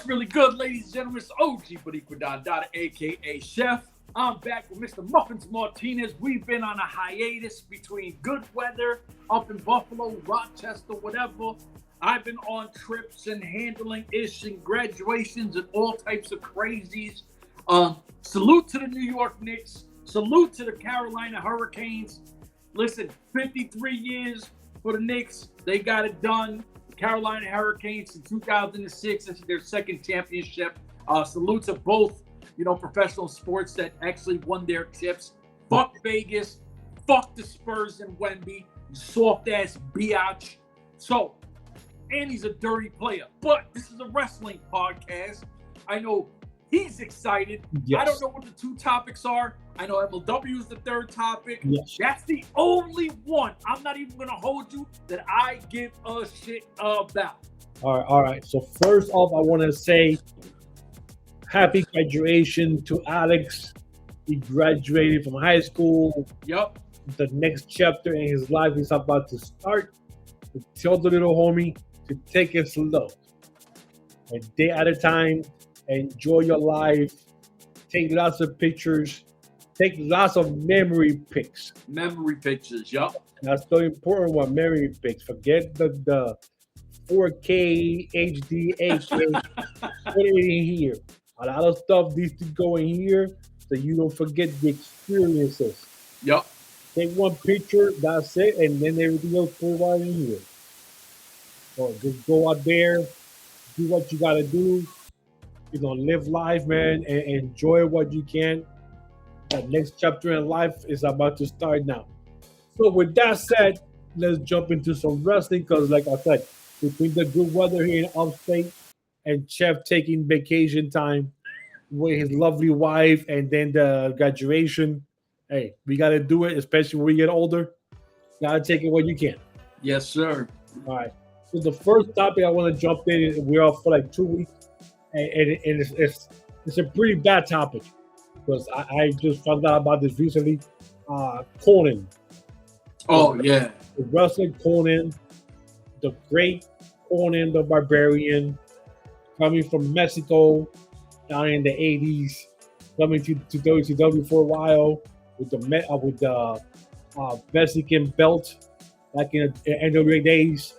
really good, ladies and gentlemen? It's OG Boricua a.k.a. Chef. I'm back with Mr. Muffins Martinez. We've been on a hiatus between good weather up in Buffalo, Rochester, whatever. I've been on trips and handling ish and graduations and all types of crazies. Salute to the New York Knicks. Salute to the Carolina Hurricanes. Listen, 53 years for the Knicks. They got it done. The Carolina Hurricanes in 2006. This is their second championship. Salute to both, professional sports that actually won their chips. Fuck Vegas. Fuck the Spurs and Wemby. Soft-ass biatch. So, and he's a dirty player. But this is a wrestling podcast. I know he's excited. Yes. I don't know what the two topics are. I know MLW is the third topic. Yes. That's the only one. I'm not even going to hold you that I give a shit about. All right. So first off, I want to say happy graduation to Alex. He graduated from high school. Yep. The next chapter in his life is about to start. To tell the little homie to take it slow. A day at a time. Enjoy your life. Take lots of pictures. Take lots of memory pics. Memory pictures, yup. That's so important with memory pics. Forget the 4K, HD, 8K. Put it in here. A lot of stuff needs to go in here so you don't forget the experiences. Yup. Take one picture, that's it, and then everything else put right in here. So just go out there, do what you gotta do. Live life, man, and enjoy what you can. That next chapter in life is about to start now. So with that said, let's jump into some wrestling because, like I said, between the good weather here in upstate and Chef taking vacation time with his lovely wife and then the graduation, hey, we got to do it, especially when we get older. Got to take it when you can. Yes, sir. All right. So the first topic I want to jump in is we're off for like 2 weeks. And it's a pretty bad topic because I just found out about this recently. Conan. Oh, yeah. The wrestler Conan, the great Conan the Barbarian, coming from Mexico down in the 80s, coming to WCW for a while with the Mexican belt back in the N.W.A. days,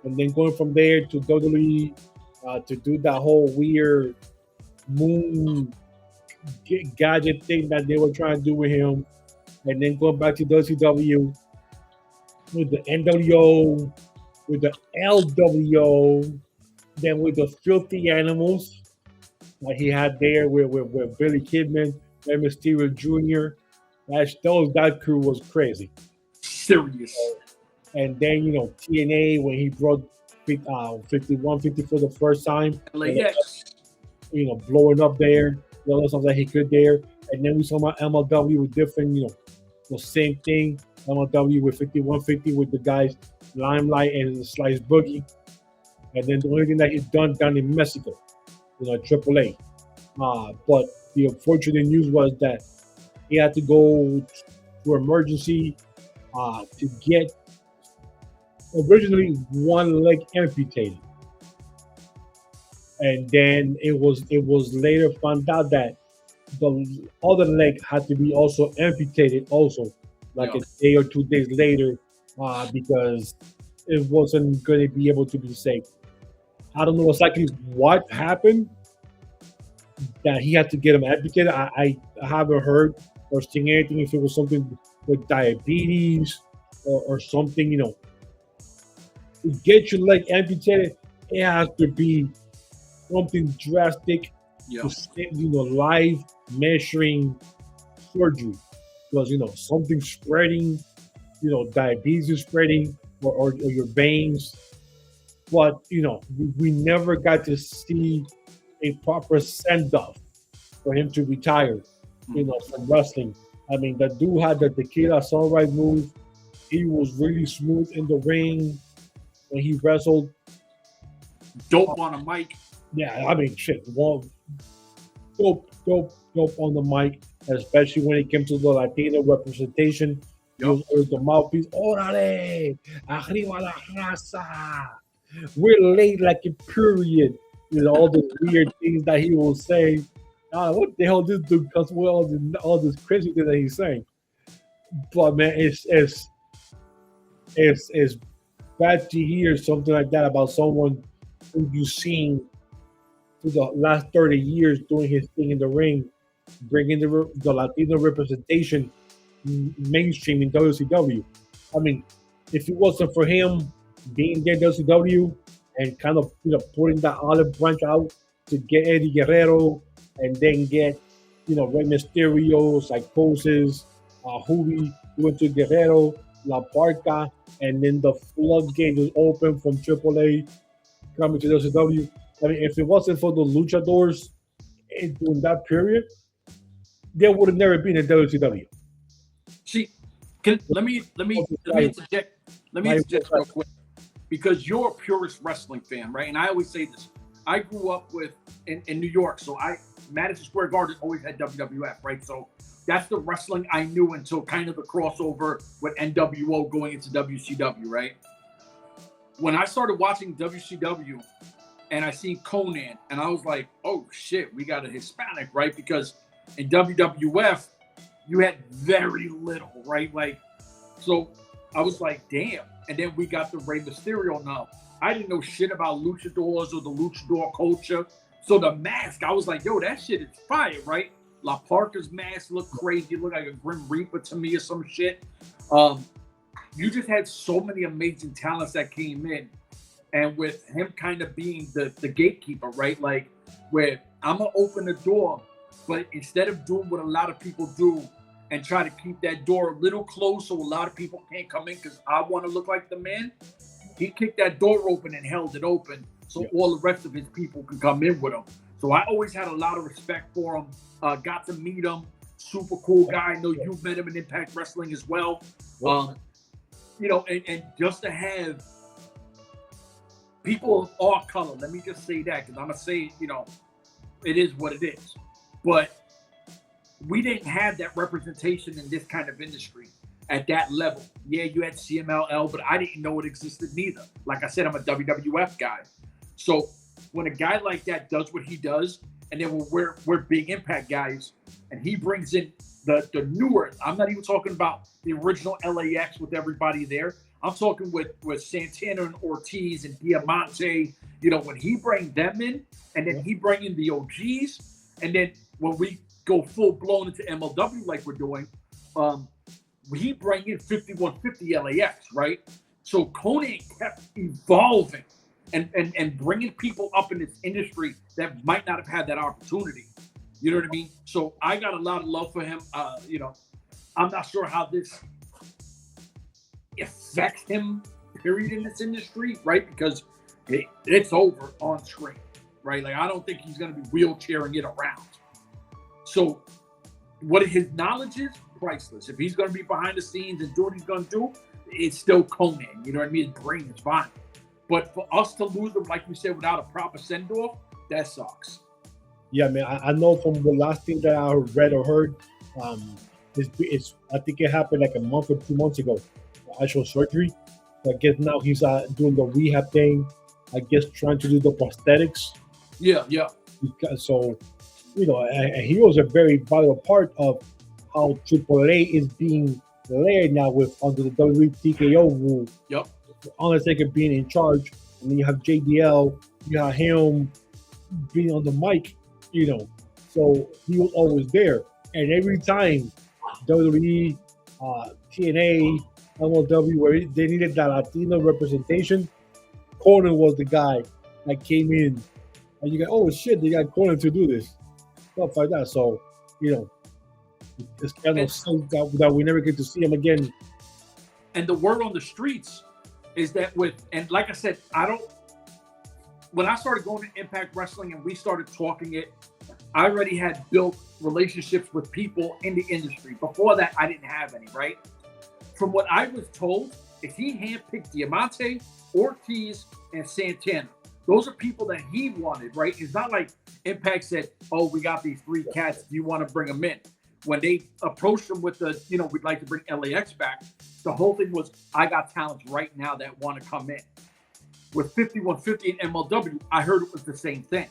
and then going from there to WWE. To do that whole weird moon gadget thing that they were trying to do with him, and then going back to WCW with the N.W.A, with the LWO, then with the Filthy Animals like he had there with Billy Kidman and Mysterio Jr. That crew was crazy. Serious. And then TNA when he brought 51, 50 for the first time. LAX. Blowing up there. Something that he could there. And then we saw my MLW with different, the same thing. MLW with 5150 with the guys Limelight and the Slice Boogie. And then the only thing that he's done down in Mexico, AAA. But the unfortunate news was that he had to go to emergency to get originally one leg amputated, and then it was later found out that the other leg had to be also amputated a day or 2 days later because it wasn't going to be able to be saved. I don't know exactly what happened that he had to get him amputated. I haven't heard or seen anything if it was something with diabetes or something, to get your leg amputated, it has to be something drastic to save, live measuring surgery. Because, something spreading, diabetes is spreading or your veins. But, we never got to see a proper send-off for him to retire, from wrestling. I mean, the dude had the tequila sunrise move. He was really smooth in the ring. When he wrestled, dope on a mic. Yeah, I mean, shit. Well, dope on the mic, especially when it came to the Latino representation. He was the mouthpiece. Órale, arriba la raza. We're late like a period. all the weird things that he will say. What the hell this dude comes with all this crazy thing that he's saying? But man, it's bad to hear something like that about someone who you've seen through the last 30 years doing his thing in the ring, bringing the Latino representation mainstream in WCW. I mean, if it wasn't for him being there in WCW and kind of putting that olive branch out to get Eddie Guerrero and then get Rey Mysterio, Psychosis, Juvi, went to Guerrero, La Parca, and then the floodgate was open from AAA coming to WCW. I mean, if it wasn't for the luchadors during that period, there would have never been a WCW. See, let me interject real quick, because you're a purist wrestling fan, right? And I always say this. I grew up in New York, so Madison Square Garden always had WWF, right? So that's the wrestling I knew until kind of the crossover with N.W.A going into WCW, right? When I started watching WCW and I seen Conan, and I was like, oh shit, we got a Hispanic, right? Because in WWF, you had very little, right? Like, so I was like, damn. And then we got the Rey Mysterio now. I didn't know shit about luchadors or the luchador culture. So the mask, I was like, yo, that shit is fire, right? La Parca's mask looked crazy. It looked like a Grim Reaper to me or some shit. You just had so many amazing talents that came in. And with him kind of being the gatekeeper, right? Like, where I'm going to open the door, but instead of doing what a lot of people do and try to keep that door a little closed so a lot of people can't come in because I want to look like the man, he kicked that door open and held it open so all the rest of his people can come in with him. So I always had a lot of respect for him. Got to meet him. Super cool guy. I know you've met him in Impact Wrestling as well. And just to have people of all color, let me just say that, because I'm going to say, it is what it is. But we didn't have that representation in this kind of industry at that level. Yeah, you had CMLL, but I didn't know it existed neither. Like I said, I'm a WWF guy. So when a guy like that does what he does, and then we're big Impact guys, and he brings in the newer, I'm not even talking about the original LAX with everybody there. I'm talking with Santana and Ortiz and Diamante. When he brings them in, and then he bring in the OGs, and then when we go full blown into MLW like we're doing, he bring in 5150 LAX, right? So Conan kept evolving and bringing people up in this industry that might not have had that opportunity. You know what I mean? So I got a lot of love for him. I'm not sure how this affects him, period, in this industry, right? Because it's over on screen, right? Like, I don't think he's going to be wheelchairing it around. So what his knowledge is, priceless. If he's going to be behind the scenes and do what he's going to do, it's still Conan. You know what I mean? His brain is fine. But for us to lose him, like you said, without a proper send-off, that sucks. Yeah, man. I know from the last thing that I read or heard, it's I think it happened like a month or 2 months ago. Actual surgery. So I guess now he's doing the rehab thing. I guess trying to do the prosthetics. Yeah. So, and he was a very vital part of how AAA is being layered now with under the WWE TKO rule. Yep. Undertaker being in charge, and then you have JDL, you have him being on the mic, So he was always there, and every time WWE, TNA, MLW, where they needed that Latino representation, Conan was the guy that came in, and you go, oh shit, they got Conan to do this, stuff like that. So, it's kind of sucks that we never get to see him again. And the word on the streets is that and like I said, when I started going to Impact Wrestling and we started talking it, I already had built relationships with people in the industry. Before that, I didn't have any, right? From what I was told, is he handpicked Diamante, Ortiz, and Santana. Those are people that he wanted, right? It's not like Impact said, oh, we got these 3 cats. Do you want to bring them in? When they approached him with we'd like to bring LAX back, the whole thing was, I got talents right now that want to come in. with 5150 and MLW, I heard it was the same thing.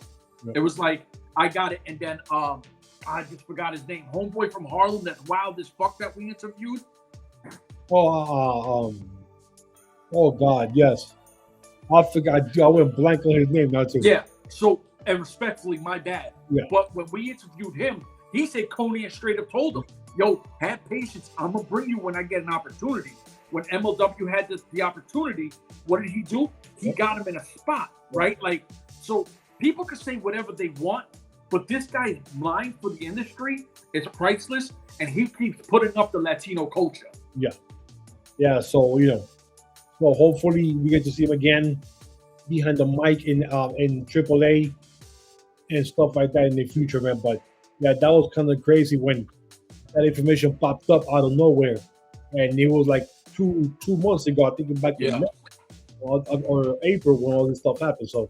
It was like, I got it, and then I just forgot his name. Homeboy from Harlem, that's wild as fuck that we interviewed. Oh God, yes. I forgot. I went blank on his name now too. Yeah. So, and respectfully, my bad. Yeah. But when we interviewed him, he said Coney straight up told him, "Yo, have patience. I'm gonna bring you when I get an opportunity." When MLW had the opportunity, what did he do? He got him in a spot, right? Like, so people can say whatever they want, but this guy's line for the industry is priceless, and he keeps putting up the Latino culture. Yeah. Yeah. So so hopefully we get to see him again behind the mic in AAA and stuff like that in the future, man. But yeah, that was kind of crazy when that information popped up out of nowhere, and it was like two months ago. I think back in or April when all this stuff happened. So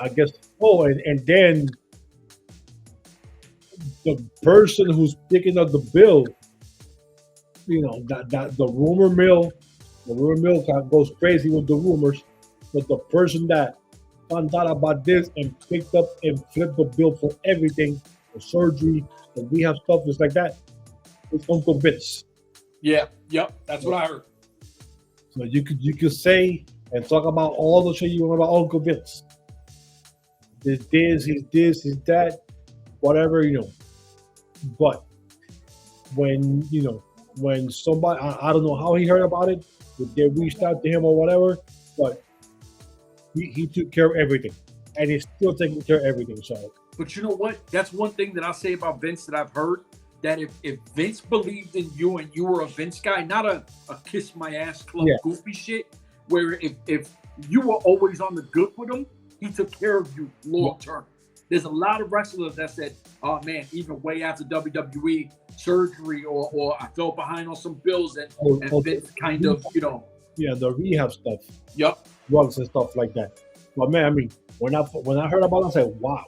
I guess. Oh, and then the person who's picking up the bill, that the rumor mill goes crazy with the rumors, but the person that found out about this and picked up and flipped the bill for everything, for surgery, the rehab stuff, just like that, it's Uncle Vince. Yeah, yep, that's what I heard. So you could say and talk about all the shit you want about Uncle Vince. He's this, he's that, whatever, But when somebody, I don't know how he heard about it, if they reached out to him or whatever, but he took care of everything, and he's still taking care of everything. So, but you know what? That's one thing that I'll say about Vince that I've heard, that if Vince believed in you and you were a Vince guy, not a kiss my ass club goofy shit, where if you were always on the good with him, he took care of you long term. There's a lot of wrestlers that said, "Oh man, even way after WWE surgery or I fell behind on some bills," and Vince kind of, Yeah, the rehab stuff. Yep. Drugs and stuff like that. But man, I mean, when I heard about it, I said, "Wow."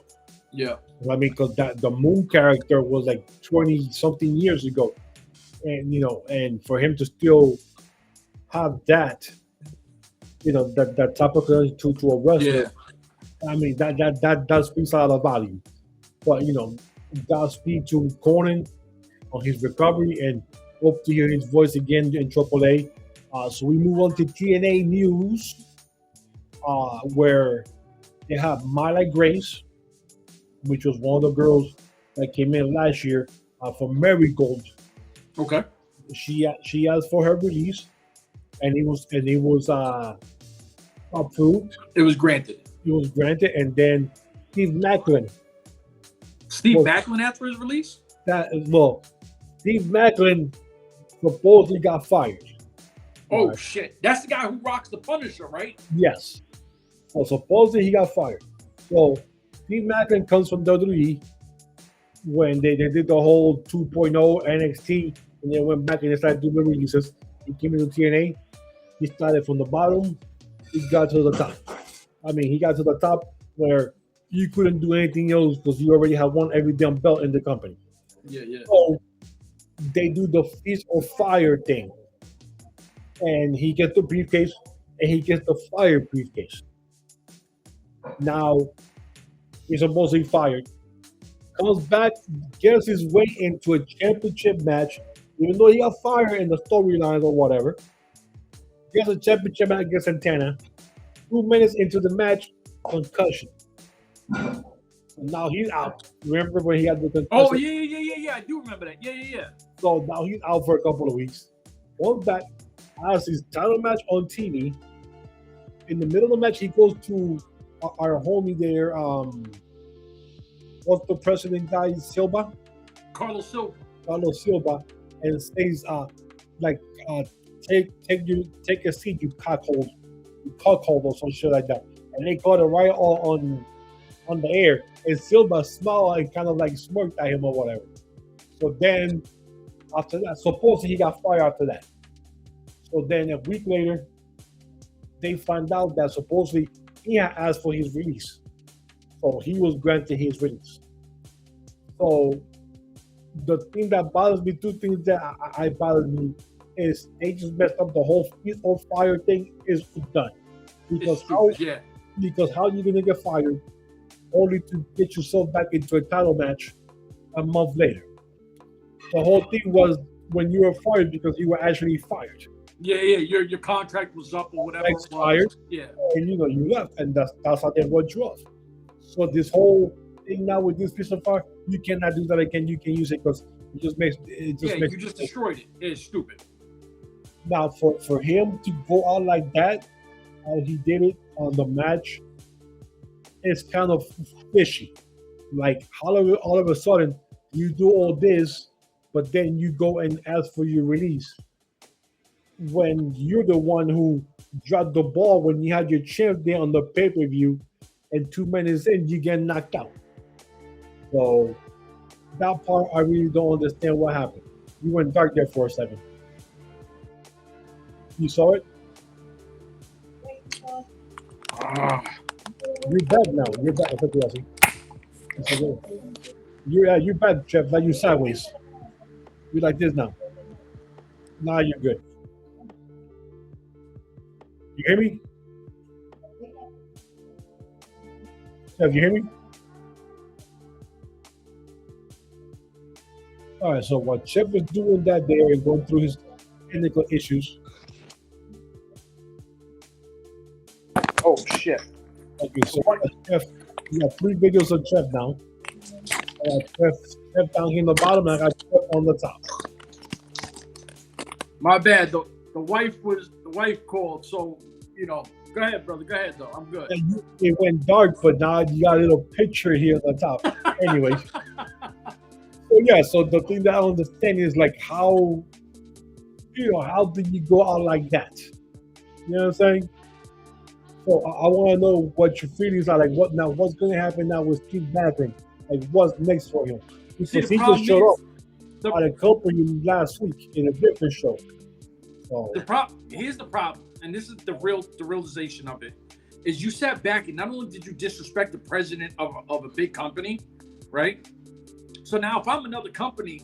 Yeah. I mean, because the Moon character was like 20-something years ago, and and for him to still have that, that type of connection to a wrestler. Yeah. I mean, that speaks a lot of value. But Godspeed to Conan on his recovery, and hope to hear his voice again in AAA. So we move on to TNA news, where they have Myla Grace, which was one of the girls that came in last year for Marigold. Okay. She asked for her release, and it was approved. It was granted. It was granted, and then Steve Macklin. Steve Macklin after his release? Steve Macklin supposedly got fired. Oh shit! That's the guy who rocks the Punisher, right? Yes. So supposedly he got fired. So Steve Macklin comes from WWE when they did the whole 2.0 NXT, and they went back and they started doing the releases. He came into TNA. He started from the bottom. He got to the top. I mean, he got to the top where you couldn't do anything else because you already have won every damn belt in the company. Yeah. So they do the feast or fire thing. And he gets the briefcase and he gets the fire briefcase. Now, he's supposedly fired. Comes back, gets his way into a championship match, even though he got fired in the storylines or whatever. Gets a championship match against Santana. 2 minutes into the match, concussion. So now he's out. Remember when he had the concussion? Oh, yeah. I do remember that. Yeah. So now he's out for a couple of weeks. Comes back, has his title match on TV. In the middle of the match, he goes to our homie there. What's the president guy? Silva? Carlos Silva. And says, take a seat, you cockhold. Or some shit like that. And they caught it right on the air. And Silva smiled and kind of like smirked at him or whatever. So then, after that, supposedly he got fired after that. So then a week later, they find out that supposedly he had asked for his release. So he was granted his release. So the thing that bothers me, two things that I bother me, is they just messed up the whole fire thing is done. Because Yeah. because how you gonna get fired only to get yourself back into a title match a month later? The whole thing was when you were fired because you were actually fired. Yeah. Your contract was up or whatever. Expired. Yeah. And you left, and that's how they wrote you off. So this whole thing now with this piece of fire, you cannot do that again. You can use it because it just makes you just destroyed it. It's stupid. Now for him to go out like that, how he did it on the match, it's kind of fishy. Like all of a sudden you do all this, but then you go and ask for your release when you're the one who dropped the ball when you had your champ there on the pay-per-view, and 2 minutes in you get knocked out. So that part I really don't understand what happened. You went dark there for a second. You saw it? You're back now. You're back. You're back, Jeff. Now you're sideways. You're like this now. Now you're good. You hear me? Jeff, you hear me? All right, so what Jeff was doing that day and going through his technical issues. Oh, shit. Okay, so Jeff, we got 3 videos of Jeff now. I got Jeff down here in the bottom, and I got Jeff on the top. My bad. The wife called, so go ahead, brother. Go ahead, though. I'm good. It went dark, but now you got a little picture here on the top. Anyway. So the thing that I don't understand is like how did you go out like that? You know what I'm saying? So I want to know what your feelings are like. What's going to happen now with Steve Mathen? Like, what's next for him? Because he just showed up at a company last week in a different show. So here's the problem, and this is the realization of it, is you sat back and not only did you disrespect the president of a big company, right? So now if I'm another company,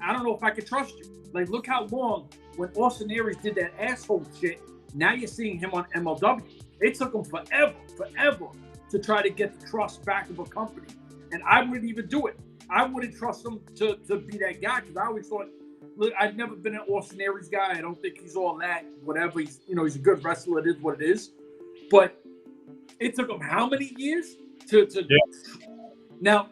I don't know if I can trust you. Like, look how long when Austin Aries did that asshole shit, now you're seeing him on MLW. It took him forever to try to get the trust back of a company. And I wouldn't even do it. I wouldn't trust him to be that guy because I always thought, look, I've never been an Austin Aries guy. I don't think he's all that, whatever. He's a good wrestler. It is what it is. But it took him how many years to Now,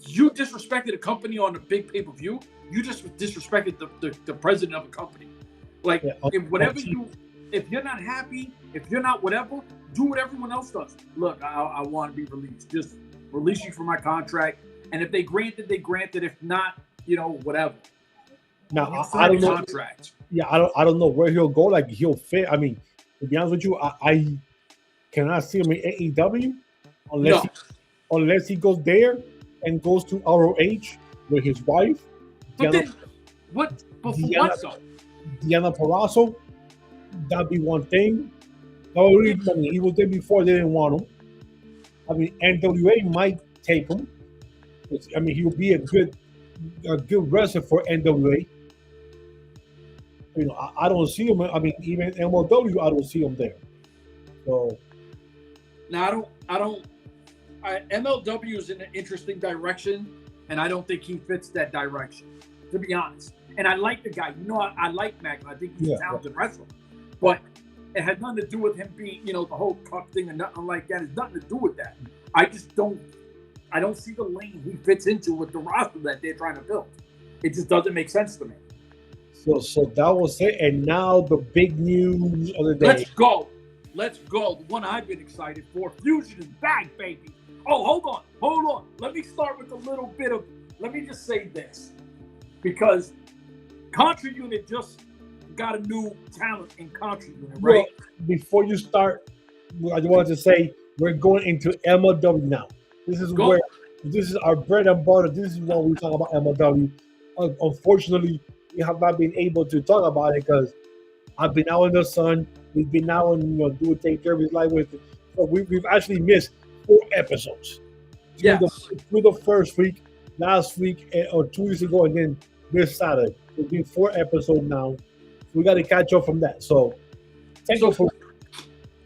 you disrespected a company on a big pay-per-view. You just disrespected the president of a company. Like, if you're not happy, if you're not whatever, do what everyone else does. Look, I want to be released. Just release you from my contract. And if they grant it, they grant it. If not, whatever. Now, I don't know. Contract. Yeah, I don't know where he'll go. Like, he'll fit. I mean, to be honest with you, I cannot see him in AEW unless he goes there and goes to ROH with his wife. But then, what? But for what, though? Diana Perazzo, that'd be one thing. No, really, I mean, he was there before. They didn't want him. I mean, N.W.A. might take him. I mean, he would be a good wrestler for N.W.A. I don't see him. I mean, even MLW, I don't see him there. So now MLW is in an interesting direction, and I don't think he fits that direction, to be honest. And I like the guy. I like Magnum. I think he's a talented wrestler. But it had nothing to do with him being, the whole cup thing and nothing like that. It's nothing to do with that. I don't see the lane he fits into with the roster that they're trying to build. It just doesn't make sense to me. So that was it. And now the big news of the day. Let's go. The one I've been excited for. Fusion is back, baby. Oh, hold on. Let me start with a little bit of, let me just say this. Because Contra Unit just got a new talent in Contra Unit, right? Well, before you start, I wanted to say we're going into MLW now. This is our bread and butter. This is what we talk about MLW. Unfortunately, we have not been able to talk about it because I've been out in the sun. We've been out and take care of his life with it. So we've actually missed 4 episodes. Through the first week, last week, or 2 weeks ago, and then this Saturday. It's been 4 episodes now. We got to catch up from that. So,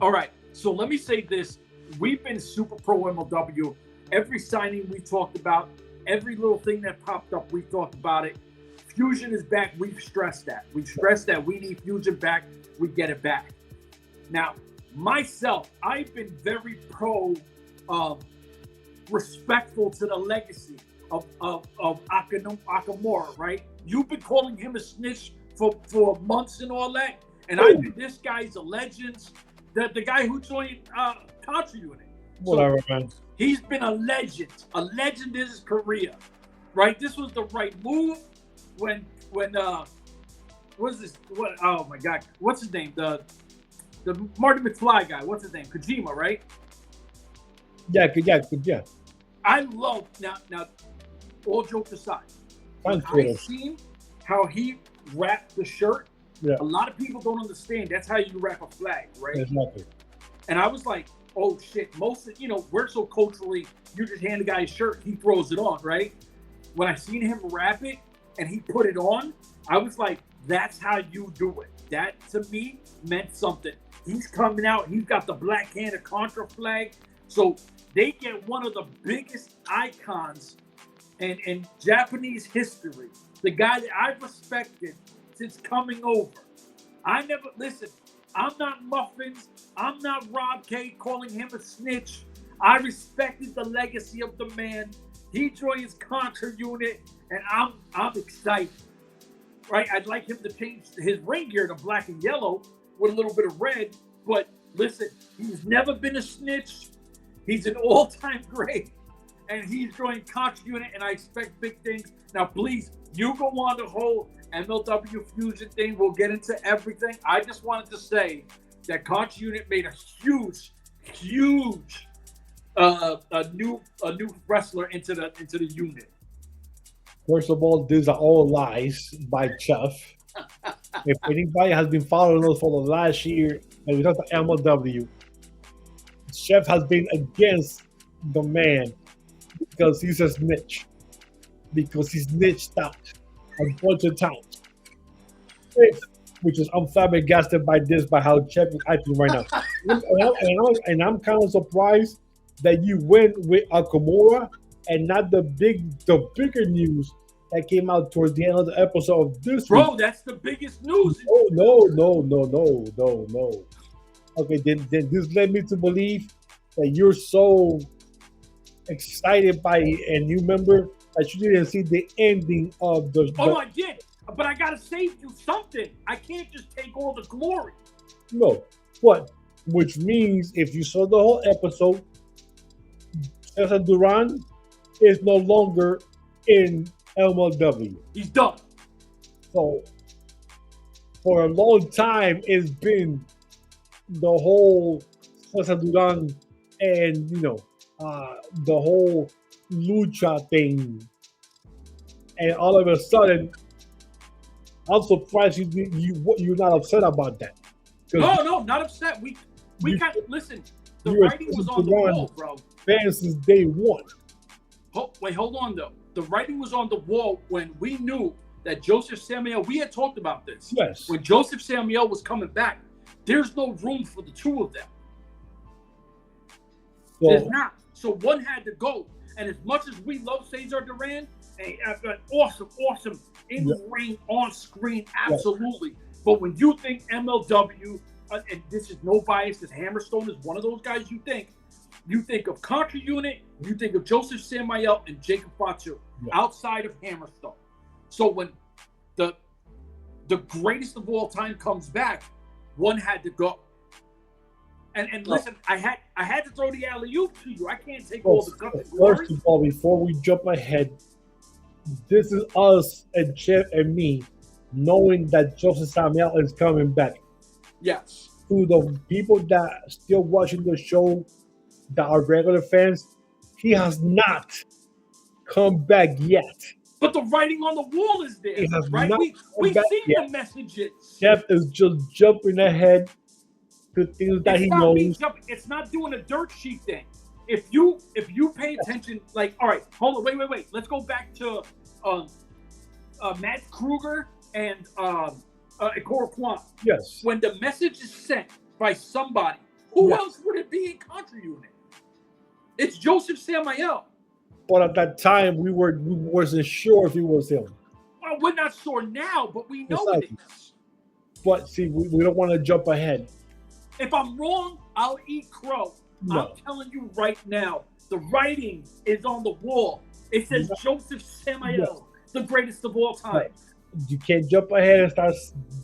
All right. So let me say this. We've been super pro MLW. Every signing we talked about, every little thing that popped up, we talked about it. Fusion is back. We've stressed that. We've stressed that we need Fusion back. We get it back. Now, myself, I've been very respectful to the legacy of Nakamura, right? You've been calling him a snitch for months and all that. And I think this guy's a legend. The guy who joined Contra Unit. Whatever, man. He's been a legend. A legend in his career. Right? This was the right move when what's this? What? Oh my God! What's his name? The Marty McFly guy. What's his name? Kojima, right? Yeah. I love now. All jokes aside, I've seen how he wrapped the shirt. Yeah. A lot of people don't understand. That's how you wrap a flag, right? Exactly. And I was like, oh shit. Most of, we're so culturally. You just hand the guy his shirt, he throws it on, right? When I seen him wrap it and he put it on, I was like, that's how you do it. That to me meant something. He's coming out. He's got the Black Hand of Contra flag. So they get one of the biggest icons in Japanese history. The guy that I've respected since coming over. I'm not Muffins. I'm not Rob K calling him a snitch. I respected the legacy of the man. He joined his Contra Unit, and I'm excited. Right? I'd like him to change his ring gear to black and yellow with a little bit of red. But listen, he's never been a snitch. He's an all-time great. And he's joined Contra Unit, and I expect big things. Now, please, you go on the whole MLW Fusion thing. We'll get into everything. I just wanted to say that Contra Unit made a huge a new wrestler into the unit. First of all, these are all lies by Jeff. If anybody has been following us for the last year and we talk to MLW, Chef has been against the man because he's a snitch. Because he's snitched out a bunch of times. Which is I'm flabbergasted by how Chef is acting right now. and I'm kind of surprised that you went with Nakamura and not the bigger news that came out towards the end of the episode of this Bro, week. that's the biggest news. No. Okay, then this led me to believe that you're so excited by a new member that you didn't see the ending of the. Oh, I did, but I gotta save you something. I can't just take all the glory. No, what? Which means if you saw the whole episode, Cesar Duran is no longer in MLW. He's done. So for a long time, it's been the whole Cesar Duran and the whole lucha thing, and all of a sudden, I'm surprised you're not upset about that. No, not upset. We got listen. The writing was on the wall, bro. Fans since day one. Hold on though. The writing was on the wall when we knew that Josef Samael. We had talked about this. Yes. When Josef Samael was coming back, there's no room for the two of them. There's not. So one had to go. And as much as we love Cesar Duran, an awesome in-ring, on-screen, absolutely. But when you think MLW, and this is no bias, because Hammerstone is one of those guys you think of Contra Unit, you think of Josef Samael and Jacob Fatu outside of Hammerstone. So when the greatest of all time comes back, one had to go. And listen, I had to throw the alley-oop to you. I can't take all the guts and glory. First of all, before we jump ahead, this is us and Chef and me knowing that Josef Samael is coming back. Yes. To the people that are still watching the show that are regular fans, he has not come back yet. But the writing on the wall is there, right? We see the messages. Chef is just jumping ahead to things that he knows. It's not doing a dirt sheet thing. If you pay attention, like, all right, hold on, wait. Let's go back to Matt Kruger and Ikuro Kwon. Yes. When the message is sent by somebody Who else would it be in Contra Unit? It's Josef Samael. But at that time, we wasn't sure if it was him. Well, we're not sure now, but we know it is. But see, we don't want to jump ahead. If I'm wrong, I'll eat crow. No. I'm telling you right now, the writing is on the wall. It says Josef Samael, the greatest of all time. You can't jump ahead and start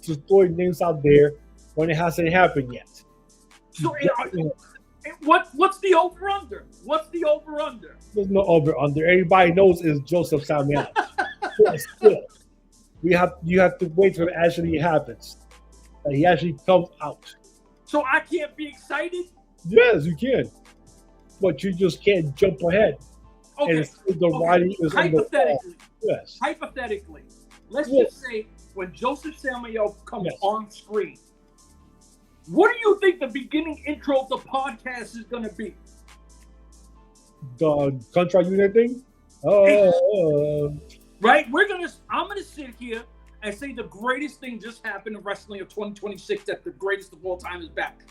just throwing names out there when it hasn't happened yet. So, what's the over-under? What's the over-under? There's no over-under. Everybody knows it's Josef Samael. Still, you have to wait till it actually happens. That he actually comes out. So I can't be excited? Yes, you can. But you just can't jump ahead. Okay. And the writing is hypothetically. Yes. Hypothetically. Let's just say when Josef Samael comes on screen, what do you think the beginning intro of the podcast is going to be? The Contra Unit thing? Right? I'm going to sit here and say the greatest thing just happened in wrestling of 2026, that the greatest of all time is back.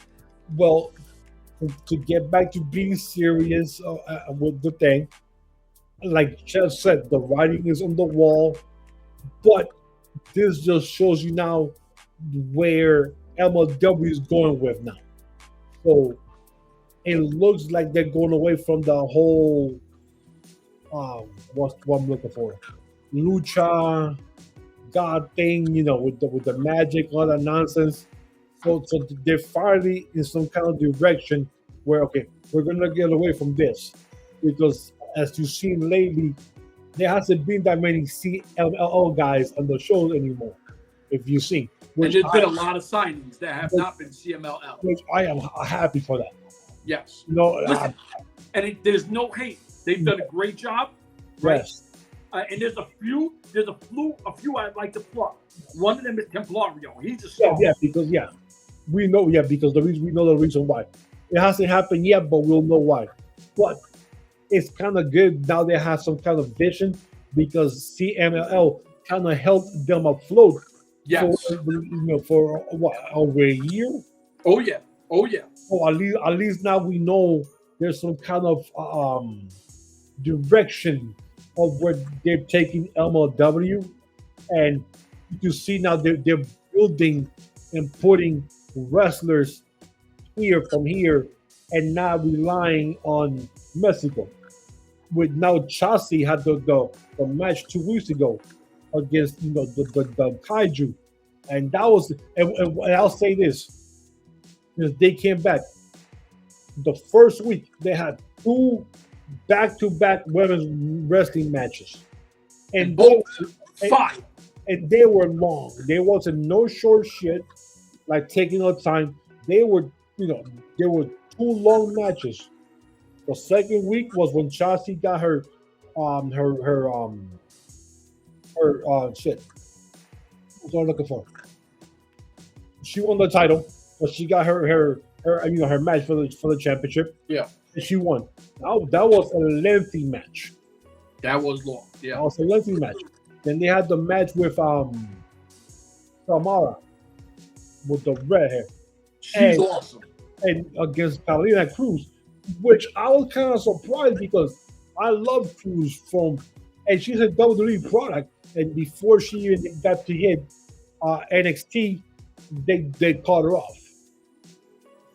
Well, to get back to being serious with the thing, like Chef said, the writing is on the wall, but this just shows you now where MLW is going with now. So it looks like they're going away from the whole what I'm looking for, lucha god thing, with the magic, all that nonsense. So they're finally in some kind of direction where we're gonna get away from this, because as you've seen lately, there hasn't been that many CMLL guys on the shows anymore. If you see, and there's been a lot of signings that have not been CMLL, which I am happy for that. Yes, there's no hate. They've done a great job. Right? Yes. And there's a few I'd like to plug. One of them is Templario. He's a star. Because we know because we know the reason why. It hasn't happened yet, but we'll know why. But it's kind of good now they have some kind of vision, because CMLL kind of helped them afloat. Yes. For what, over a year? Oh yeah. So at least now we know there's some kind of direction of where they're taking MLW, and you see now they're building and putting wrestlers from here and not relying on Mexico. With now Chassis had the match 2 weeks ago against the Kaiju, and that was and I'll say this, because they came back the first week, they had 2 back-to-back women's wrestling matches, and they were long. There wasn't no short shit like taking up time. They were 2 long matches. The second week was when Chassis got her shit. What I'm looking for. She won the title, but she got her match for the championship. Yeah, and she won. Now that was a lengthy match. That was long. Yeah, that was a lengthy match. Then they had the match with Samara with the red hair. She's awesome. And against Paulina Cruz, which I was kind of surprised, because I love Cruz and she's a WWE product. And before she even got to hit NXT, they caught her off.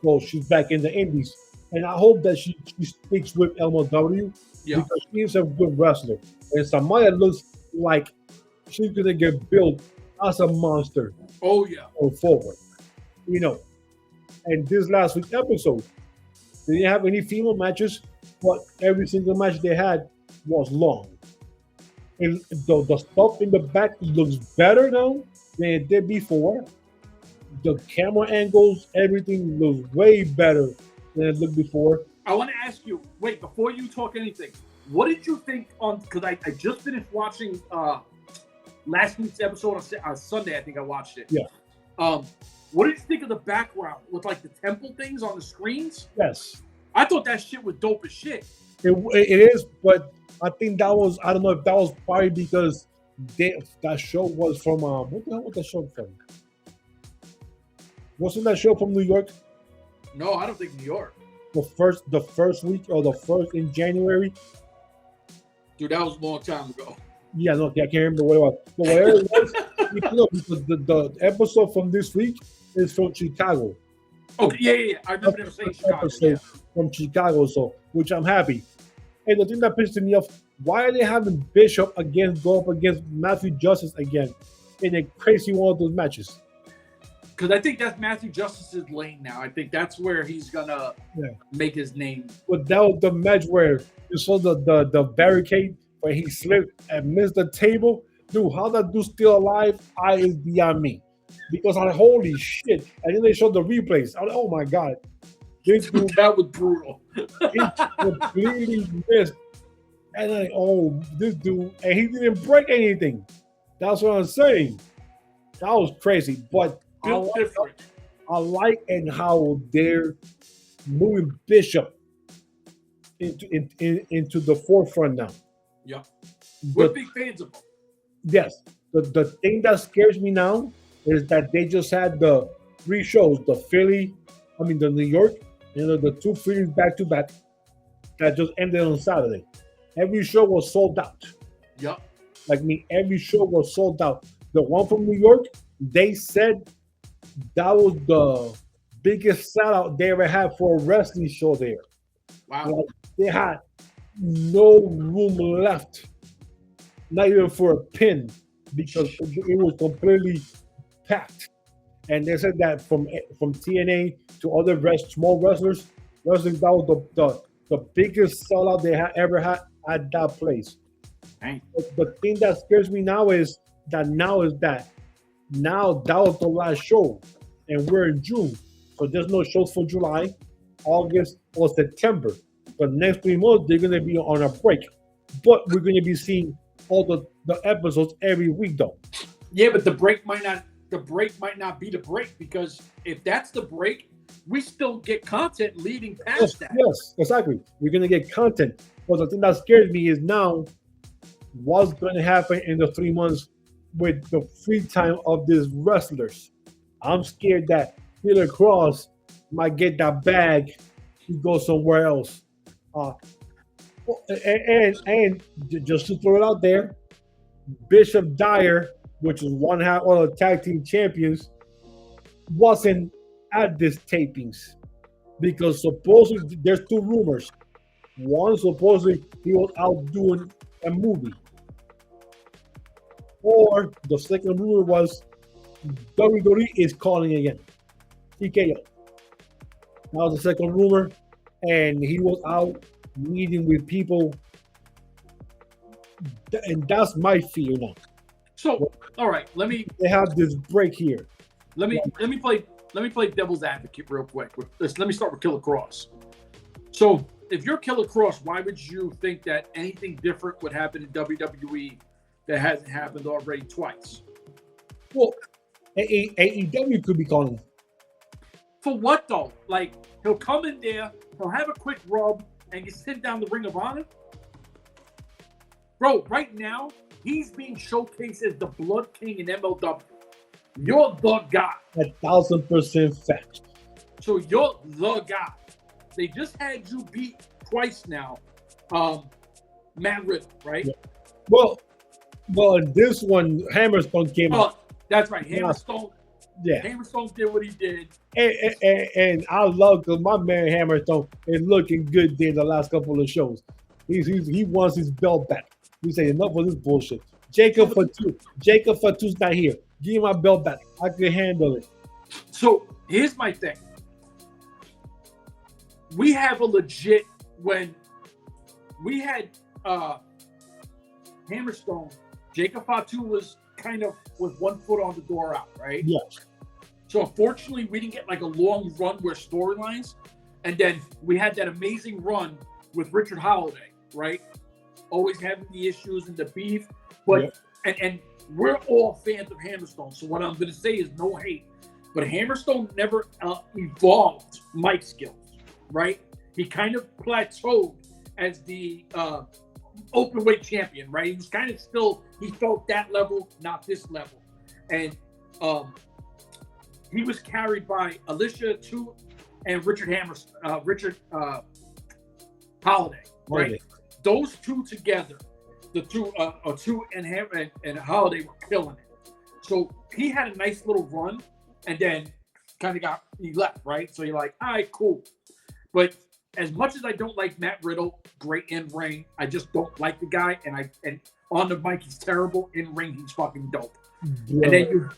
Well, she's back in the Indies, and I hope that she sticks with MLW, because she's a good wrestler. And Samaya looks like she's gonna get built as a monster. Oh yeah, going forward, And this last week's episode, they didn't have any female matches, but every single match they had was long. And the stuff in the back looks better now than it did before. The camera angles, everything looks way better than it looked before. I want to ask you, wait, before you talk anything, what did you think because I just finished watching last week's episode on Sunday, I think I watched it. Yeah. What did you think of the background with like the temple things on the screens? Yes. I thought that shit was dope as shit. It is, but I think that was, I don't know if that was probably because that show was from, what the hell was that show from? Wasn't that show from New York? No, I don't think New York. The first week or the first in January. Dude, that was a long time ago. Yeah, no, I can't remember what it was. But whatever it was, because the episode from this week is from Chicago. Okay, yeah. I remember them saying Chicago. From Chicago, so which I'm happy. And the thing that pissed me off, why are they having Bishop go up against Matthew Justice again in a crazy one of those matches? Because I think that's Matthew Justice's lane now. I think that's where he's gonna make his name. But that was the match where you saw the barricade where he slipped and missed the table. Dude, how that dude still alive? Is beyond me. Because I'm like, holy shit. And then they showed the replays. I'm like, oh my God. This dude, that was brutal. He completely missed. And I'm like, oh, this dude, and he didn't break anything. That's what I'm saying. That was crazy. But I like and how they're moving Bishop into the forefront now. Yeah. We're big fans of him. Yes. The thing that scares me now is that they just had the 3 shows, the New York, the 2 Phillies back-to-back that just ended on Saturday. Every show was sold out. Yep. Every show was sold out. The one from New York, they said that was the biggest sellout they ever had for a wrestling show there. Wow. They had no room left, not even for a pin, because it was completely packed. And they said that from TNA to other small wrestlers, that was the biggest sellout they ever had at that place. Dang. The thing that scares me now is that that was the last show, and we're in June, so there's no shows for July, August, or September. The next 3 months they're gonna be on a break, but we're gonna be seeing all the episodes every week, though. Yeah, but the break might not be the break, because if that's the break, we still get content leading past that. Yes, exactly. We're gonna get content, but the thing that scares me is now what's gonna happen in the 3 months with the free time of these wrestlers. I'm scared that Killer Cross might get that bag and go somewhere else. And just to throw it out there, Bishop Dyer, which is one half of the tag team champions, wasn't at these tapings because supposedly there's 2 rumors. One, supposedly he was out doing a movie. Or the second rumor was WWE is calling again. TKO. That was the second rumor. And he was out meeting with people. And that's my fear now. So, all right, they have this break here. Let me play devil's advocate real quick. Let me start with Killer Cross. So, if you're Killer Cross, why would you think that anything different would happen in WWE that hasn't happened already twice? Well, AEW could be calling. For what, though? He'll come in there, he'll have a quick rub, and get sent down the Ring of Honor? Bro, right now, he's being showcased as the Blood King in MLW. You're the guy. 1,000% fact. So you're the guy. They just had you beat twice now, Matt Riddle, right? Yeah. Well, this one, Hammerstone came out. That's right, Hammerstone. Yeah, Hammerstone did what he did, and I love because my man Hammerstone is looking good there the last couple of shows. He wants his belt back. We say enough of this bullshit. Jacob Fatu's not here. Give me my belt back. I can handle it. So here's my thing. We have a legit when we had Hammerstone. Jacob Fatu was kind of with one foot on the door out, right? Yes. So unfortunately, we didn't get a long run where storylines, and then we had that amazing run with Richard Holiday, right? Always having the issues and the beef, but and we're all fans of Hammerstone. So what I'm going to say is no hate, but Hammerstone never evolved mic skills, right? He kind of plateaued as the open weight champion, right? He was kind of he felt that level, not this level. And he was carried by Alicia and Richard Holiday, right? Those two together, the two and Holiday were killing it. So he had a nice little run, and then he left, right? So you're like, all right, cool. But as much as I don't like Matt Riddle, great in ring, I just don't like the guy, and on the mic he's terrible. In ring he's fucking dope. Bro. And then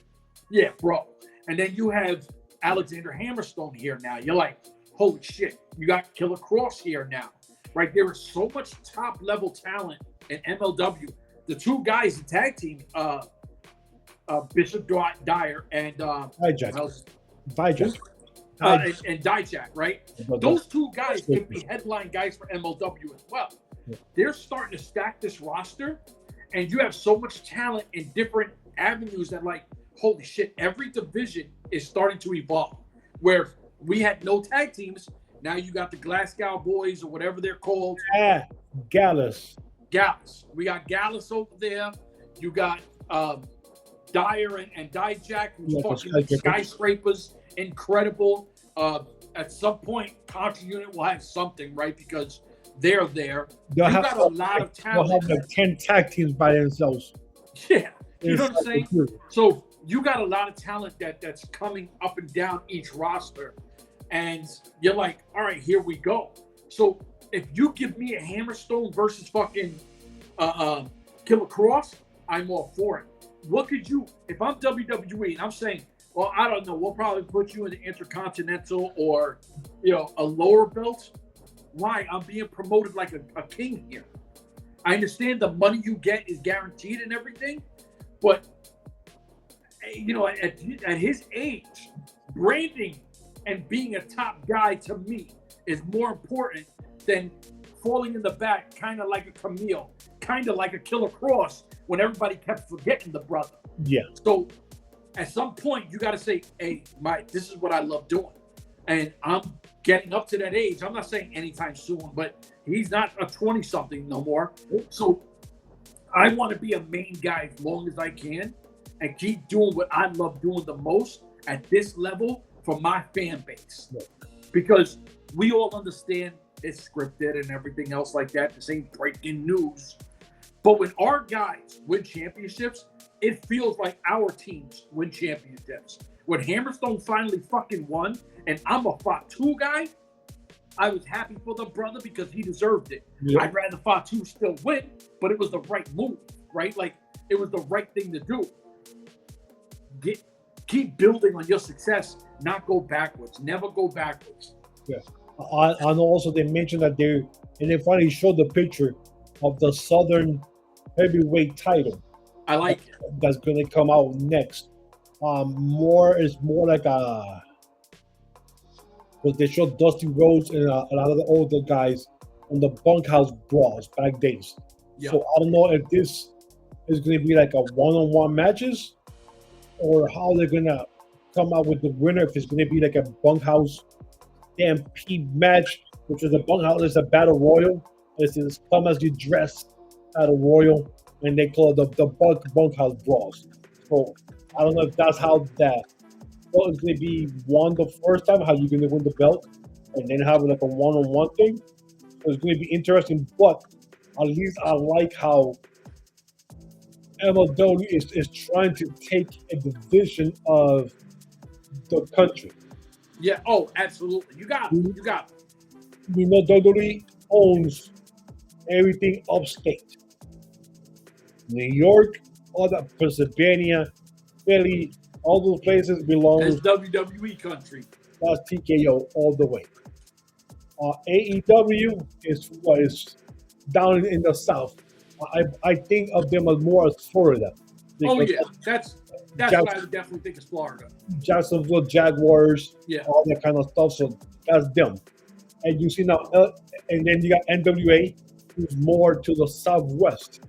bro. And then you have Alexander Hammerstone here now. You're like, holy shit, you got Killer Cross here now, right? There is so much top level talent in MLW. The two guys, the tag team, Bishop Dyer and Dijak. And Dijak, right? Those two guys could be headline guys for MLW as well. Yeah. They're starting to stack this roster, and you have so much talent in different avenues that, like, holy shit, every division is starting to evolve. Where we had no tag teams, now you got the Glasgow Boys or whatever they're called. Gallus. We got Gallus over there. You got Dyer and Dijak, who's fucking skyscrapers, incredible. At some point, Contra Unit will have something, right? Because they're there. You got a lot of talent. They'll have like 10 tag teams by themselves. Yeah. You know what I'm saying? So you got a lot of talent that's coming up and down each roster. And you're like, all right, here we go. So if you give me a Hammerstone versus fucking Killer Cross, I'm all for it. What could you, if I'm WWE and I'm saying, well, I don't know, we'll probably put you in the Intercontinental or, a lower belt. Why? I'm being promoted like a king here. I understand the money you get is guaranteed and everything, but, at his age, branding and being a top guy to me is more important than falling in the back, kind of like a Camille, kind of like a Killer Cross when everybody kept forgetting the brother. Yeah. So at some point, you got to say, hey, this is what I love doing. And I'm getting up to that age. I'm not saying anytime soon, but he's not a 20-something no more. So I want to be a main guy as long as I can and keep doing what I love doing the most at this level for my fan base. Yeah. Because we all understand it's scripted and everything else like that. This ain't breaking news. But when our guys win championships, it feels like our teams win championships. When Hammerstone finally fucking won, and I'm a Fatu guy, I was happy for the brother because he deserved it. Yeah. I'd rather Fatu still win, but it was the right move, right? Like, it was the right thing to do. Keep building on your success, not go backwards. Never go backwards. Yeah. I know also they mentioned that they finally showed the picture of the Southern heavyweight title. I like it. That's going to come out next. More like a, because they showed Dusty Rhodes and a lot of the older guys on the bunkhouse brawls back days. Yep. So I don't know if this is going to be like a one-on-one matches or how they're going to come out with the winner. If it's going to be like a bunkhouse stampede match, which is a bunkhouse, it's a battle royal. This is come as you dress battle royal, and they call it the bunkhouse brawls. So I don't know if that's how that. Well, it's going to be one the first time, how you're going to win the belt, and then have like a one-on-one thing. So it's going to be interesting, but at least I like how MLW is trying to take a division of the country. Yeah. Oh, absolutely. You got it. You got it. We know WWE owns everything upstate. New York, all that, Pennsylvania, Philly, all those places belong. That's WWE country. That's TKO all the way. AEW is what is down in the South. I think of them as more as Florida. Oh yeah, that's what I would definitely think is Florida. Jacksonville Jaguars, yeah, all that kind of stuff. So that's them. And you see now, and then you got N.W.A, who's more to the Southwest.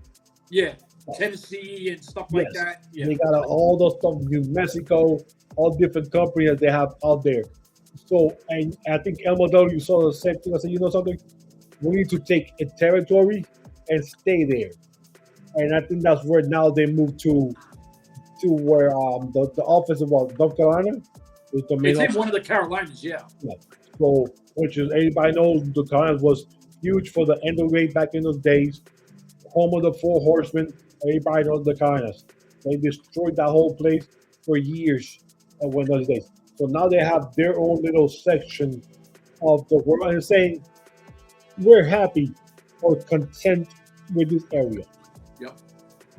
Yeah, Tennessee and stuff like that. Yeah, they got all those stuff, New Mexico, all different companies they have out there. So, and I think MLW saw the same thing. I said, you know something? We need to take a territory and stay there. And I think that's where now they moved to where the office of North Carolina. It's in one of the Carolinas, yeah. So, which is everybody knows the Cadenas was huge for the N.W.A back in those days. Home of the Four Horsemen. Everybody knows the Cadenas. They destroyed that whole place for years when those days. So now they have their own little section of the world and saying we're happy or content with this area. Yep.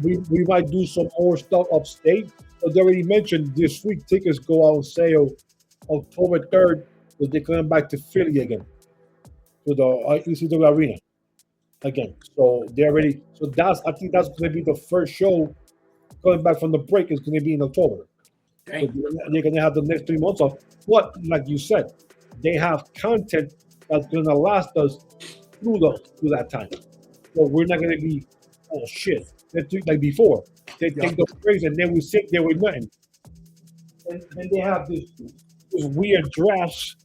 We might do some more stuff upstate. But they already mentioned this week tickets go on sale October 3rd because they're coming back to Philly again to the ECW Arena again. So they're already. So I think that's going to be the first show coming back from the break. Is going to be in October. So they're going to have the next 3 months off. But like you said, they have content that's going to last us through that time. So we're not going to be, oh shit, like before. They take the praise and then we sit there with nothing. And they have this weird drafts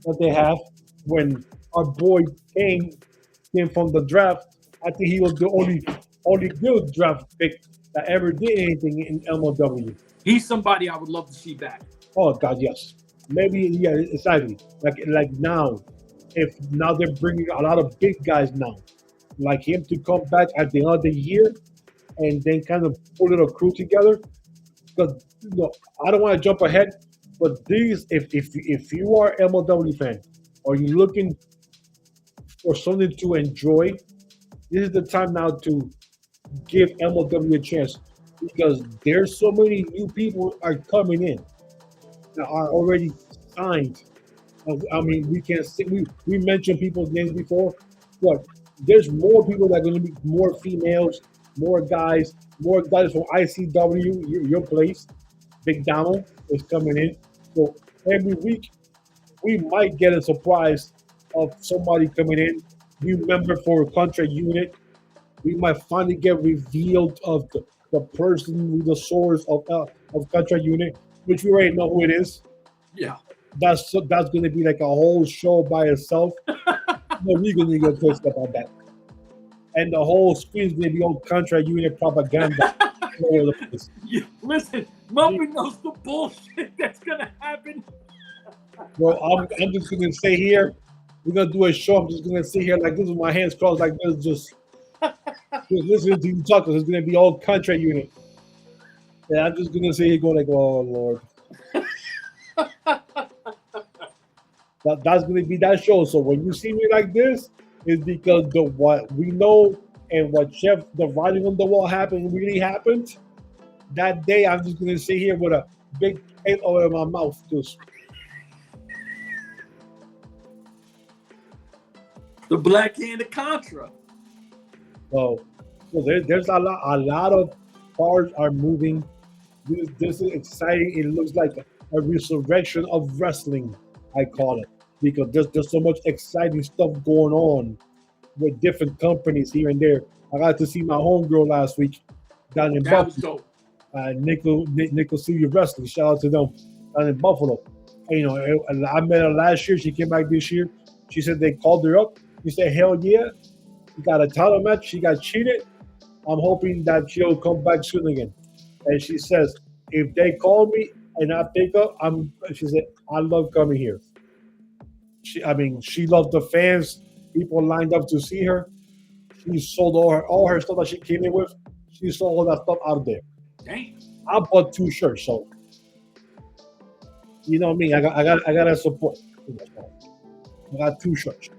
that they have when our boy Kane came from the draft. I think he was the only good draft pick that ever did anything in MLW. He's somebody I would love to see back. Oh God, yes. Maybe exactly. Like now, if now they're bringing a lot of big guys now, like him to come back at the end of the year and then kind of put a little crew together. Because I don't want to jump ahead, but these, if you are MLW fan or you're looking for something to enjoy, this is the time now to give MLW a chance because there's so many new people are coming in that are already signed. I mean, we can see we mentioned people's names before, but there's more people that are going to be more females, more guys from ICW, your place. Big Donald is coming in. So every week we might get a surprise of somebody coming in. New member for a contract unit. We might finally get revealed of the person with the source of contract unit, which we already know who it is. Yeah. That's going to be like a whole show by itself. We're going to get pissed about that. And the whole screen's going to be all contract unit propaganda. Listen, Muppet knows the bullshit that's going to happen. Well, I'm just going to stay here. We're going to do a show. I'm just going to sit here like this with my hands crossed like this, just listening to you talk. It's going to be all contract unit. And I'm just going to sit here going like, oh, Lord. That's going to be that show. So when you see me like this, it's because what we know and what the writing on the wall really happened. That day, I'm just going to sit here with a big head over my mouth. Just. The Black Hand of Contra. So there's a lot of cars are moving. This is exciting. It looks like a resurrection of wrestling, I call it, because there's so much exciting stuff going on with different companies here and there. I got to see my homegirl last week down in Buffalo. Nickel City Wrestling. Shout out to them down in Buffalo. And, I met her last year. She came back this year. She said they called her up. She said, hell yeah. She got a title match. She got cheated. I'm hoping that she'll come back soon again. And she says, if they call me and I pick up, she said, I love coming here. She loved the fans. People lined up to see her. She sold all her stuff that she came in with. She sold all that stuff out of there. Dang. I bought 2 shirts, so you know me. I got to support. I got 2 shirts.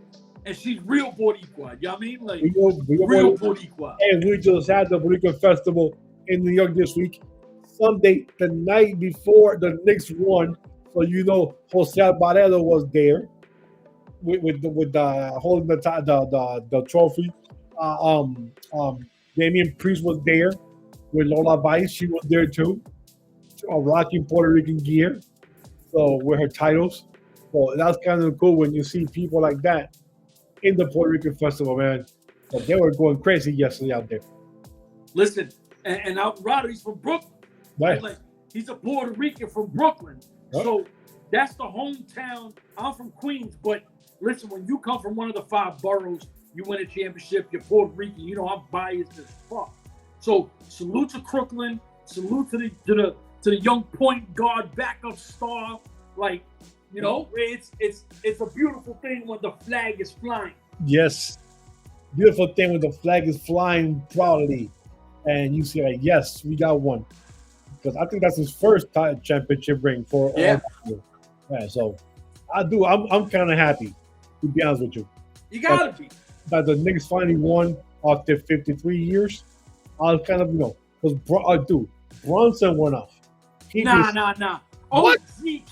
And she's real Boricua, you know what I mean? Like real Boricua. And we just had the Boricua Festival in New York this week. Sunday, the night before the Knicks won. So Jose Alvarado was there with holding the trophy. Damian Priest was there with Lola Vice. She was there too. Rocking Puerto Rican gear. So with her titles. So that's kind of cool when you see people like that in the Puerto Rican Festival, man. But they were going crazy yesterday out there. Listen, and Alvarado, he's from Brooklyn. Right. Like, he's a Puerto Rican from Brooklyn. Yep. So that's the hometown. I'm from Queens, but listen, when you come from one of the 5 boroughs, you win a championship, you're Puerto Rican, I'm biased as fuck. So salute to Crooklyn, salute to the young point guard backup star. Like, You know, it's a beautiful thing when the flag is flying. Yes. Beautiful thing when the flag is flying proudly. And you see, like, yes, we got one. Because I think that's his first championship ring for all. Yeah, so I'm kind of happy, to be honest with you. You gotta be. That the Knicks finally won after 53 years. I was kind of, because Brunson went off. Nah. OG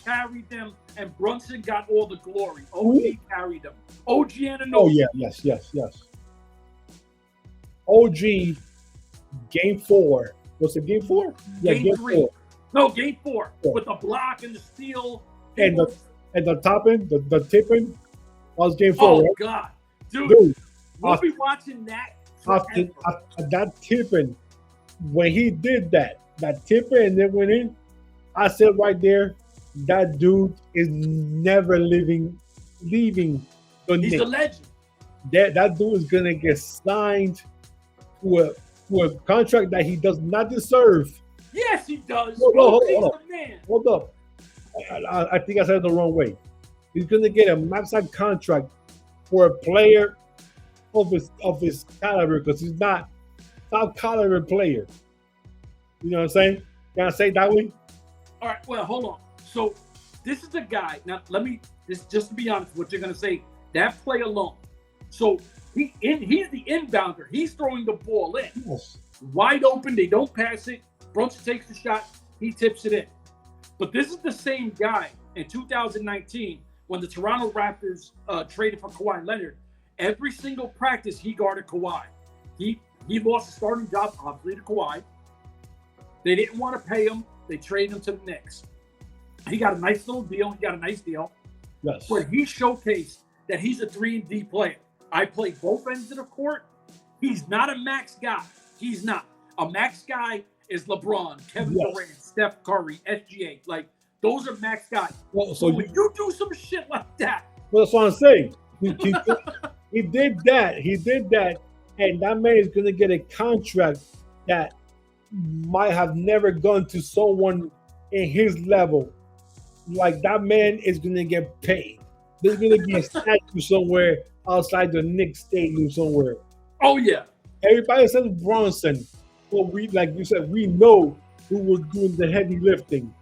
carried them, and Brunson got all the glory. OG carried them. OG and Oh, yeah, yes. OG, game 4. Was it game 4? Yeah, game 3. 4. No, game 4. With the block and the steal. And the topping, the tipping. That was game 4. Oh, right? God. Dude, we'll be watching that after that tipping. When he did that tipping and then went in, I said right there, that dude is never leaving the Knicks. He's a legend. That dude is gonna get signed to a contract that he does not deserve. Yes, he does. Hold up. I think I said it the wrong way. He's gonna get a max out contract for a player of his caliber, because he's not top caliber player. You know what I'm saying? Can I say it that way? All right, well, hold on. So this is the guy. Now, just to be honest, what you're going to say, that play alone. So he's the inbounder. He's throwing the ball in. Yes. Wide open. They don't pass it. Brunson takes the shot. He tips it in. But this is the same guy in 2019 when the Toronto Raptors traded for Kawhi Leonard. Every single practice, he guarded Kawhi. He lost his starting job, obviously, to Kawhi. They didn't want to pay him. They traded him to the Knicks. He got a nice little deal. Yes. But he showcased that he's a 3-and-D player. I play both ends of the court. He's not a max guy. He's not. A max guy is LeBron, Kevin Durant, Steph Curry, SGA. Like, those are max guys. Well, so when you do some shit like that. Well, that's what I'm saying. He did that. And that man is going to get a contract that might have never gone to someone in his level. Like, that man is going to get paid. There's going to be a statue somewhere outside the Knicks stadium somewhere. Oh, yeah. Everybody says Bronson. But like you said, we know who was doing the heavy lifting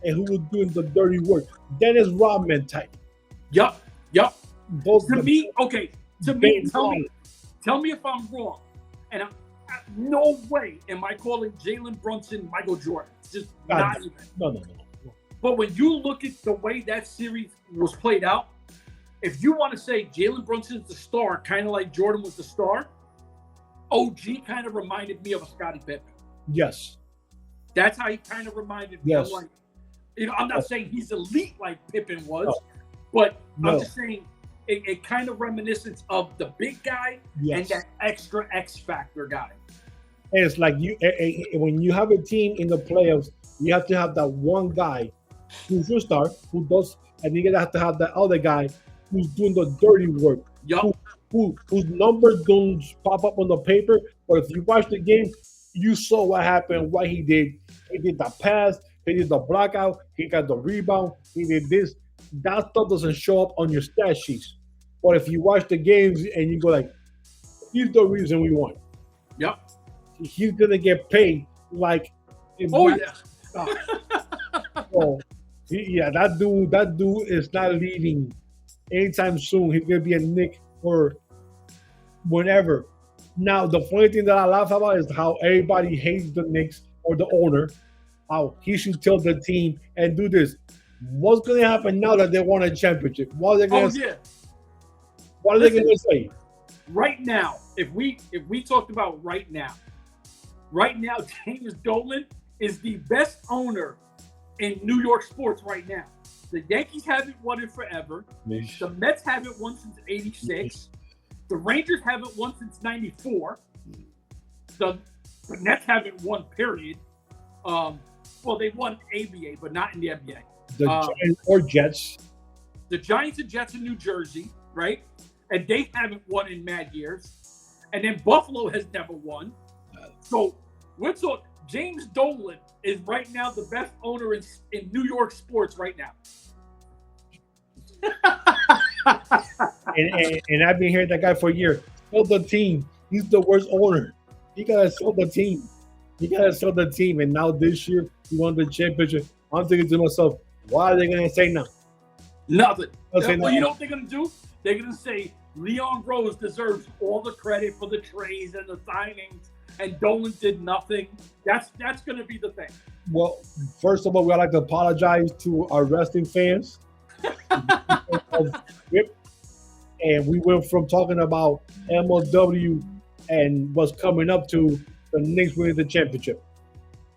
and who was doing the dirty work. Dennis Rodman type. Yup. To me, tell me if I'm wrong. And no way am I calling Jalen Brunson Michael Jordan. It's just not even. No. But when you look at the way that series was played out, if you want to say Jalen Brunson's the star, kind of like Jordan was the star, OG kind of reminded me of a Scottie Pippen. Yes. That's how he kind of reminded me of, like, I'm not saying he's elite like Pippen was, but I'm just saying a kind of reminiscence of the big guy and that extra X factor guy. And it's like when you have a team in the playoffs, you have to have that one guy who's your star, who does, and you have to have that other guy who's doing the dirty work. Whose numbers don't pop up on the paper, but if you watch the game, you saw what happened, what he did. He did the pass, he did the block out, he got the rebound, he did this. That stuff doesn't show up on your stat sheets. But if you watch the games and you go like, he's the reason we won. Yep. He's gonna get paid like. So, that dude is not leaving anytime soon. He's gonna be a Knick or whenever. Now, the funny thing that I laugh about is how everybody hates the Knicks or the owner. How he should tell the team and do this. What's going to happen now that they won a championship? What are they going to say? What are they going to say? Right now, if we talked about right now, James Dolan is the best owner in New York sports right now. The Yankees haven't won it forever. The Mets haven't won since '86. The Rangers haven't won since '94. The Nets haven't won, period. Well, they won ABA, but not in the NBA. The Giants or Jets. The Giants and Jets in New Jersey, right? And they haven't won in mad years. And then Buffalo has never won. So we're talking. James Dolan is right now the best owner in New York sports right now. and I've been hearing that guy for a year. Sell the team. He's the worst owner. He gotta sell the team. He gotta sell the team. And now this year he won the championship. I'm thinking to myself, why are they gonna say no? Nothing. Say Well, you know what they're gonna do? They're gonna say Leon Rose deserves all the credit for the trades and the signings, and Dolan did nothing. That's gonna be the thing. Well, first of all, we'd like to apologize to our wrestling fans. And we went from talking about MLW and what's coming up to the Knicks winning the championship.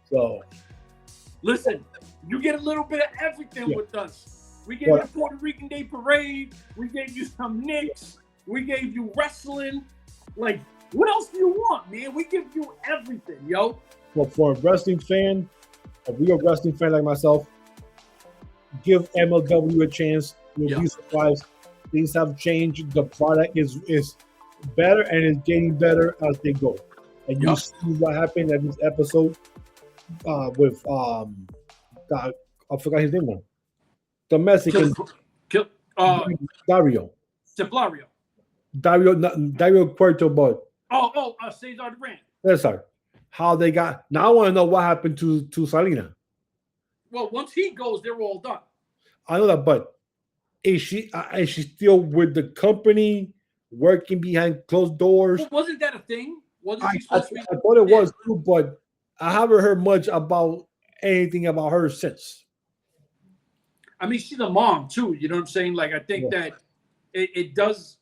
So, listen, you get a little bit of everything with us. We gave you the Puerto Rican Day Parade. We gave you some Knicks. We gave you wrestling. Like, what else do you want, man? We give you everything, yo. Well, for a wrestling fan, a real wrestling fan like myself, give MLW a chance. You'll be surprised. Things have changed. The product is better and is getting better as they go. And you see what happened at this episode with I forgot his name now. The Mexican Dario. Dario Puerto, but Cesar Duran. Yes, sir. How they got now? I want to know what happened to Salina. Well, once he goes, they're all done. I know that, but is she still with the company working behind closed doors? Well, wasn't that a thing? I thought it was too, but I haven't heard much about anything about her since. I mean, she's a mom too. You know what I'm saying? Like, I think that it does.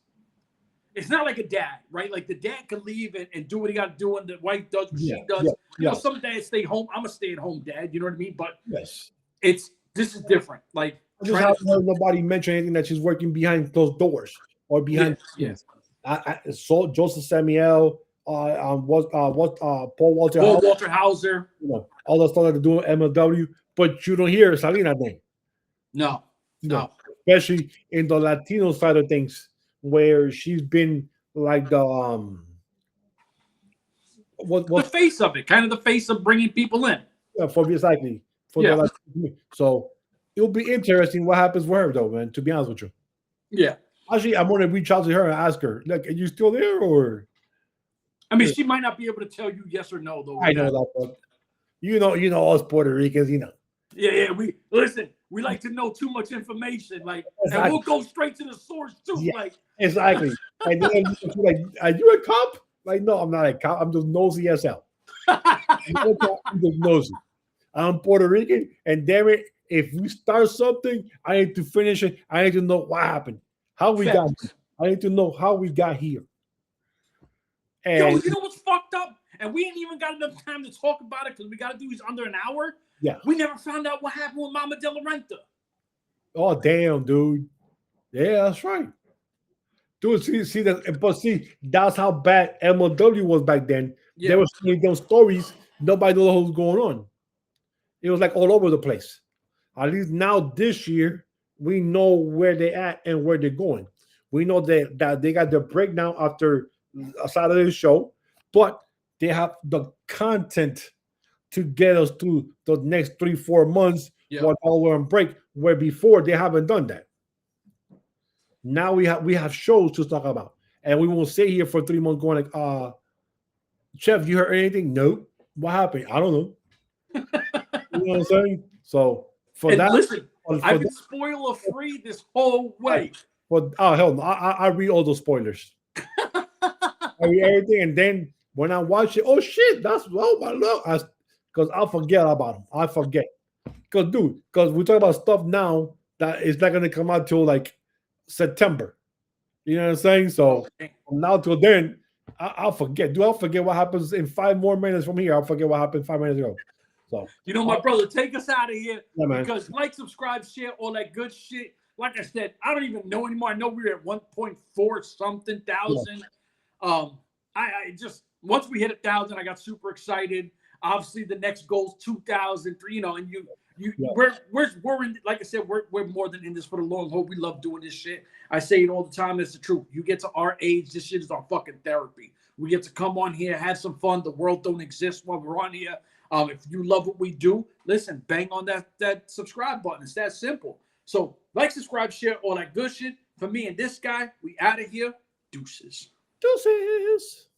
It's not like a dad, right? Like the dad can leave and do what he got to do, and the wife does what she does. You know, some dads stay home. I'm a stay-at-home dad. You know what I mean? But this is different. Like, I just haven't heard nobody mention anything that she's working behind closed doors or behind. I saw Joseph Samael, Paul Walter Hauser, you know, all the stuff that they're doing MLW, but you don't hear Salina's name. No. Especially in the Latino side of things, where she's been like the the face of it, kind of the face of bringing people in. So it'll be interesting what happens with her, though, man. To be honest with you. Yeah. Actually, I'm going to reach out to her and ask her, like, are you still there, or? I mean, she might not be able to tell you yes or no, though. I know that, but you know us Puerto Ricans, you know. Yeah. We like to know too much information, like, and we'll go straight to the source too, like. Exactly. And then like, are you a cop? Like, no, I'm not a cop. I'm just nosy as hell. I'm just nosy. I'm Puerto Rican, and damn it, if we start something, I need to finish it. I need to know what happened, how we got here. I need to know how we got here. And you know what's fucked up? And we ain't even got enough time to talk about it because we got to do these under an hour. Yeah. We never found out what happened with Mama de la Renta. Oh, damn, dude. Yeah, that's right. Dude, see that, but see, that's how bad MLW was back then. Yeah. There was so many damn stories, nobody knew what was going on. It was like all over the place. At least now this year, we know where they're at and where they're going. We know that they got the breakdown after a Saturday show, but they have the content to get us through the next 3-4 months while we're on break, where before they haven't done that. Now we have shows to talk about, and we won't sit here for 3 months going like, Chef, you heard anything? No. What happened? I don't know. You know what I'm saying? So for that, listen, I've been spoiler free this whole way. But hell no, I read all those spoilers. I read everything, and then when I watch it, oh shit, that's my look. Because I'll forget about them. I forget. Because we talk about stuff now that is not gonna come out till like September. You know what I'm saying? So from now till then, I'll forget. I'll forget what happens in 5 more minutes from here. I'll forget what happened 5 minutes ago. So my brother, take us out of here. Yeah, because like, subscribe, share, all that good shit. Like I said, I don't even know anymore. I know we were at 1.4 something thousand. Yeah. I just once we hit 1,000, I got super excited. Obviously, the next goal is 2,000. You know, and we're in, like I said, we're more than in this for the long haul. We love doing this shit. I say it all the time. It's the truth. You get to our age, this shit is our fucking therapy. We get to come on here, have some fun. The world don't exist while we're on here. If you love what we do, listen, bang on that subscribe button. It's that simple. So like, subscribe, share, all that good shit. For me and this guy, we out of here. Deuces. Deuces.